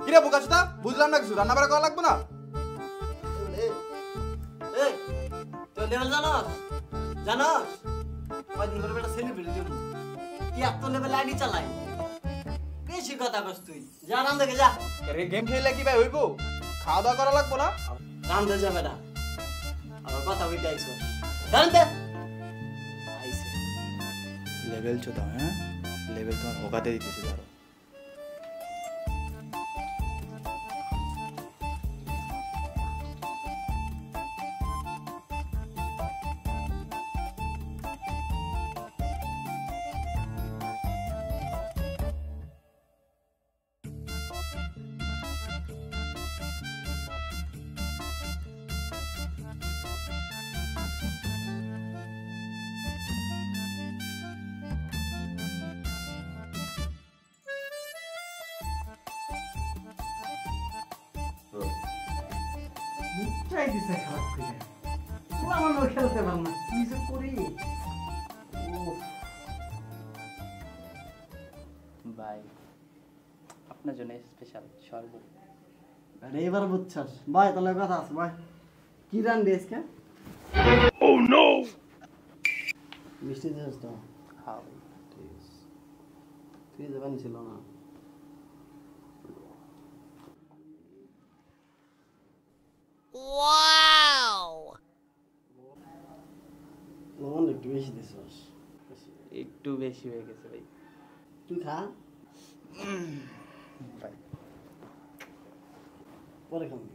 কিরে বোকাচোদা বুঝলাম না কিছু রান্না বাড়া করা লাগবে না তোর লেভেল জানোস জানোস কয়দিন ধরে বেটা সেলিব্রিটি জন্য কি এত লেভেল আইডি চালাই বেশি কথা কস তুই যা রান দেখে যা আরে গেম খেললে কি ভাই হইবো খাওয়া দাওয়া করা লাগবে না রান দে যাবে না আবার কথা কইতে আইছো রান দে আইছে লেভেল চোদা হ্যাঁ লেভেল তোমার হোকাতে দিতেছি ধরো মুখটাই দিছে খারাপ করে তোরা আমার খেলতে পার না কি যে করি ভাই আপনার জন্য স্পেশাল শরবত আরে এবার বুঝছাস ভাই তাহলে কথা আছে ভাই কি রান দিস কে ও নো মিষ্টি দিস তো হ্যাঁ ভাই ঠিক আছে তুই যাবেন ছিল না Wow! লবণ একটু বেশি দিছিস একটু বেশি হয়ে গেছে ভাই তুই খা ভাই পরে খাবি